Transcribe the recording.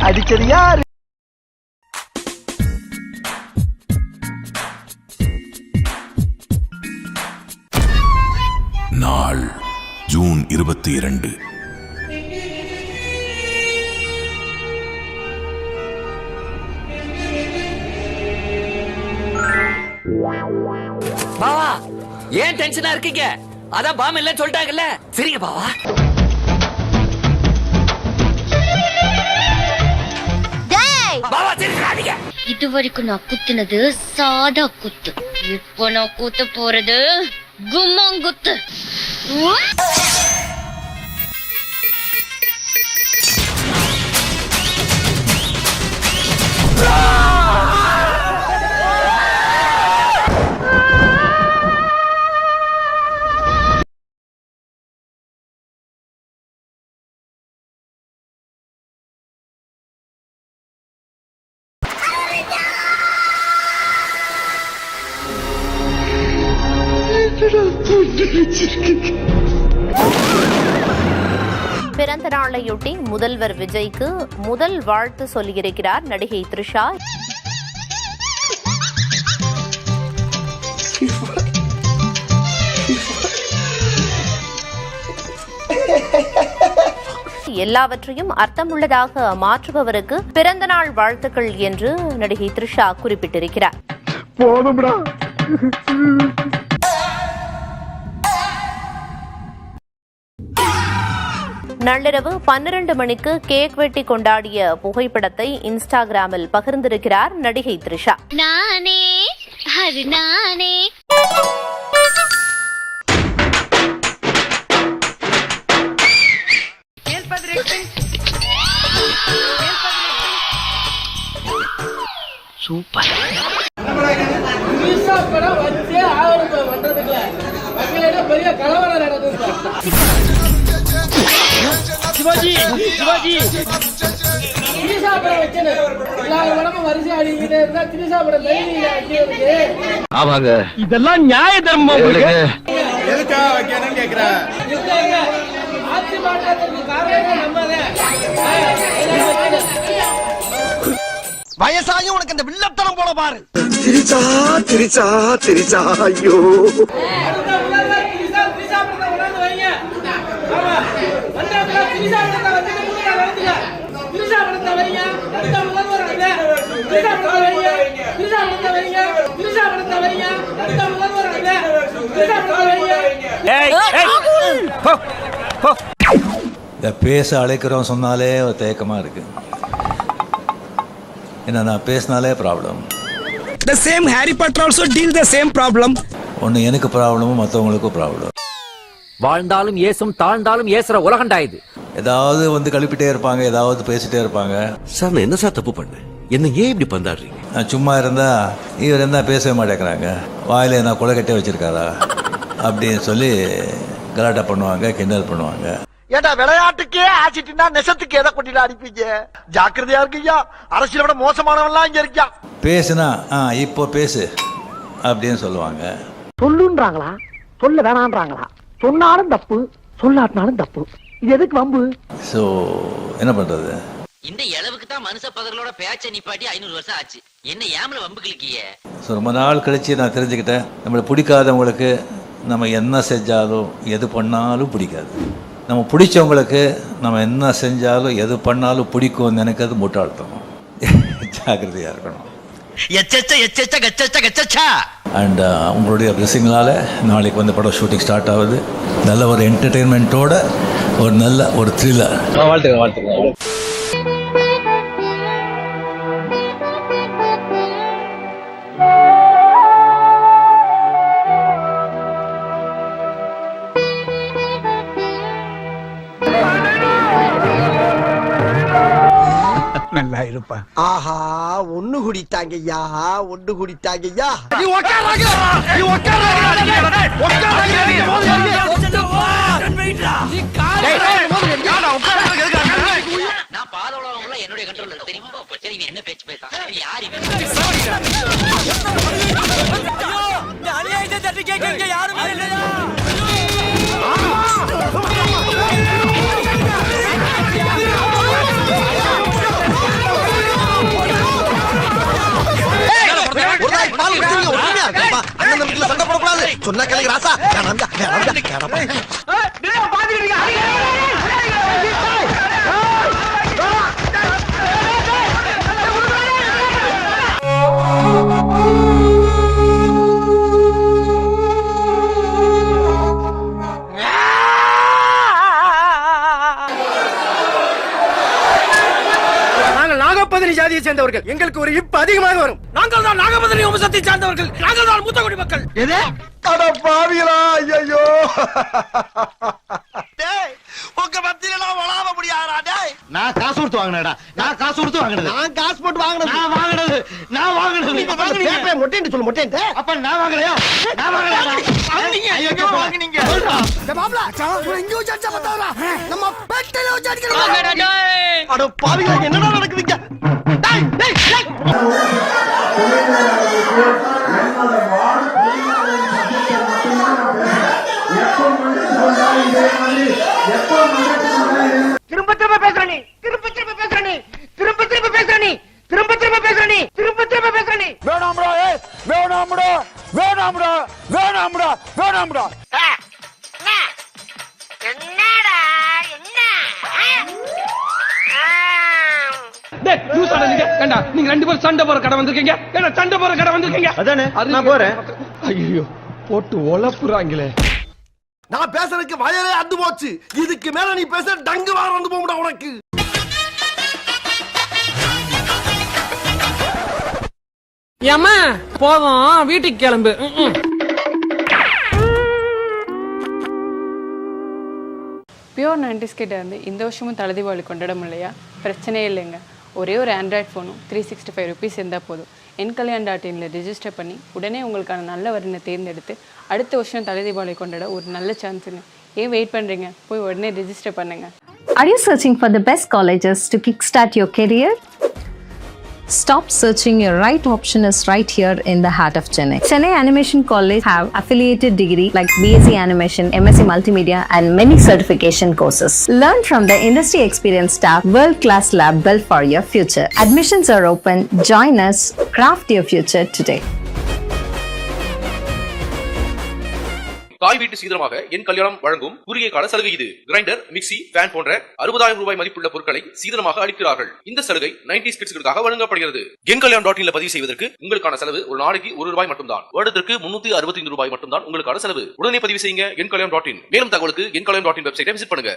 அடிச்சது யாரு? நாள் ஜூன் 22. பாவா ஏன் டென்ஷனா இருக்கீங்க? அதான் பாம் இல்ல சொல்லிட்டாங்கல்ல. சரிங்க பாவா. பாவா சரிங்க. இது வரைக்கும் நான் குத்துனது சாதா குத்து. இப்போ நான் குத்த போறது கும்மாங்குத்து. பிறந்த நாளையொட்டி முதல்வர் விஜய்க்கு முதல் வாழ்த்து சொல்லியிருக்கிறார் நடிகை த்ரிஷா. எல்லாவற்றையும் அர்த்தமுள்ளதாக மாற்றுபவருக்கு பிறந்த நாள் வாழ்த்துக்கள் என்று நடிகை த்ரிஷா குறிப்பிட்டிருக்கிறார். நள்ளிரவு 12 மணிக்கு கேக் வெட்டி கொண்டாடிய புகைப்படத்தை இன்ஸ்டாகிராமில் பகிர்ந்திருக்கிறார் நடிகை த்ரிஷா. நானே அது நானே. சூப்பர். சிவாஜி சிவாஜி ஆமாங்க, இதெல்லாம் நியாய தர்மம். வயசாயும் உனக்கு இந்த வில்லத்தனம் போல பாரு. திரிச்சா திரிச்சா திரிச்சா ஐயோ. பேச அழைக்கிறோம் சொன்னாலே ஒரு தயக்கமா இருக்கு. என்ன நான் பேசினாலே problem. The same Harry Potter also deal the same problem. ஒன்று எனக்கு ப்ராப்ளமும் மற்றவங்களுக்கும் ப்ராப்ளம். வாழ்ந்தாலும் ஏசும் தாழ்ந்தாலும் ஏசுற உலகண்டா இது. ஏதாவது வந்து கழுப்பிட்டே இருப்பாங்க, ஏதாவது பேசிட்டே இருப்பாங்க. சார் நான் என்ன சார் தப்பு பண்ணேன்? என்ன ஏன் இப்படி பந்தாடுறீங்க? நான் சும்மா இருந்தா இவர் என்ன பேசவே மாட்டேங்கிறாங்க, வாயில என்ன கொலை கட்டே வச்சிருக்காரா அப்படின்னு சொல்லி கலாட்டா பண்ணுவாங்க, கிண்டல் பண்ணுவாங்க. ஏண்டா விளையாட்டுக்கே ஆசிட்டுனா நெசத்துக்கு எதை கொட்டில அடிப்பீங்க? ஜாக்கிரதையா இருக்கீங்க. அரசியலை விட மோசமானவன்லாம் இங்க இருக்கியா. பேசுனா இப்போ பேசு அப்படின்னு சொல்லுவாங்க. சொல்லுன்றாங்களா, சொல்ல வேணான்றாங்களா? சொன்னாலும் தப்பு, சொல்லாட்டினாலும் தப்பு. இது எதுக்கு வம்பு? ஸோ என்ன பண்றது? இந்த அளவுக்கு தான் மனுஷ பதர்களோட பேச்சை நிப்பாட்டி 500 வருஷம் ஆச்சு. என்ன ஏமல வம்பு கிளிக்கிய? ஸோ ரொம்ப நாள் கழிச்சு நான் தெரிஞ்சுக்கிட்டேன், நம்மளை பிடிக்காதவங்களுக்கு நம்ம என்ன செஞ்சாலும் எது பண்ணாலும் பிடிக்காது. நம்ம பிடிச்சவங்களுக்கு நம்ம என்ன செஞ்சாலும் எது பண்ணாலும் பிடிக்கும்னு நினைக்கிறது முட்டாள்தனம். ஜாக்கிரதையாக இருக்கணும். அண்ட் உங்களுடைய பிளெஸிங்களால் நாளைக்கு வந்து படம் ஷூட்டிங் ஸ்டார்ட் ஆகுது. நல்ல ஒரு என்டர்டெயின்மெண்ட்டோட ஒரு நல்ல ஒரு த்ரில்லர். வாழ்த்துக்கிறேன் வாழ்த்துக்கிறேன். நல்லா இருப்பா. ஆஹா, ஒண்ணு குடித்தாங்கய்யா, ஒண்ணு குடித்தாங்கய்யா. நான் பாதோளவங்கள என்னுடைய கண்ட்ரோல்ல இருக்கு தெரியுமா? சரி நீ என்ன பேச்சு பேசா? யார் இவன்? ஐயோ, இந்த அநியாயத்தை தட்டி கேட்க யாரும் இல்லையா? நம்பிக்கையில சண்டை போடக்கூடாது. சொன்னா கேளுங்க ராசா. நாங்கள் நாகப்பதினி ஜாதியை சேர்ந்தவர்கள். எங்களுக்கு ஒரு இப்பு அதிகமாக வரும். நாங்கள் தான் நாகப்பதினி வம்சத்தை சார்ந்தவர்கள். நாங்கள் தான் மூத்தகுடி மக்கள். அட பாவிகளா, ஐயோ டேய், உங்க மத்தியில வளாவ முடியாதா டேய்? நான் காசு கொடுத்து வாங்கினடா. நான் காசு கொடுத்து வாங்கினது. நான் காசு போட்டு வாங்கினது. நான் வாங்கினது. நான் வாங்கினது. நீங்க வாங்குனீங்க. பேப்பே மொட்டேன்னு சொல்லு, மொட்டேன்னு. அப்ப நான் வாங்கலையா? நான் வாங்கலையா? வாங்குனீங்க. எங்க வாங்குனீங்க? இந்த மாப்ள இங்க வச்சு அடிச்சா பத்தாவல. நம்ம பெட்டில வச்சு அடிக்கணும். அட பாவிகளா, என்னடா நடக்குதுங்க? டேய் டேய் டேய். திரும்ப திரும்ப பேசுற நீ. திரும்ப திரும்ப பேசுற நீ. திரும்ப திரும்ப பேசுற நீ. திரும்ப திரும்ப பேசுற நீ. திரும்ப திரும்ப பேசுற நீ. வேணாம்டா, ஏய் வேணாம்டா, வேணாம்டா, வேணாம்டா, வேணாம்டா. என்னடா என்ன? டேய் யூஸ் ஆனீங்க. ஏண்டா நீங்க ரெண்டு பேரும் சண்டை போற கடை வந்திருக்கீங்க. ஏண்டா சண்டை போற கடை வந்திருக்கீங்க. அதானே நான் போறேன். ஐயோ போட்டு ஒலப்புறாங்களே. நான் பேசுறதுக்கு வயலே அந்து போச்சு. இதுக்கு மேல நீ பேச டங்கு வாரம் வந்து போகும்டா உனக்கு. ஏம்மா போதும், வீட்டுக்கு கிளம்பு. பியூர் 90s கிட்ட இருந்து இந்த வருஷமும் தலை தீபாவளி கொண்டாட முடியலையா? பிரச்சனையே இல்லைங்க. ஒரே ஒரு ஆண்ட்ராய்ட் ஃபோனும் 365 ருபீஸ் இருந்தால் போதும். என்கல்யாண்.inல ரெஜிஸ்டர் பண்ணி உடனே உங்களுக்கான நல்ல வரனை தேர்ந்தெடுத்து அடுத்த வருஷம் தலை தீபாவளி கொண்டாட ஒரு நல்ல சான்ஸுங்க. ஏன் வெயிட் பண்ணுறீங்க? போய் உடனே ரெஜிஸ்டர் பண்ணுங்க. Are you searching for the best colleges to kickstart your career? Stop searching. Your right option is right here in the heart of Chennai. Chennai Animation College have affiliated degree like BSc Animation, MSc Multimedia and many certification courses. Learn from the industry experienced staff, world-class lab built for your future. Admissions are open. Join us. Craft your future today. தாய் வீட்டு சீதனமாக என் கல்யாணம் வழங்கும் குறுகிய கால சலுகை இது. Grinder, mixie, fan போன்ற 60,000 ரூபாய் மதிப்புள்ள பொருட்களை சீதனமாக அளிக்கிறார்கள். இந்த சலுகை 90s கிட்ஸ்களுக்காக வழங்கப்படுகிறது. என் கல்யாணம்.inல பதிவு செய்வதற்கு உங்களுக்கான செலவு ஒரு நாளைக்கு ₹1 மட்டும்தான். வருடத்திற்கு ₹365 மட்டும்தான் உங்களுக்கான செலவு. உடனே பதிவு செய்யுங்க என் கல்யாணம்.in. மேலும் தகவலுக்கு என் கல்யாணம்.in வெப்சைட்டை விசிட் பண்ணுங்க.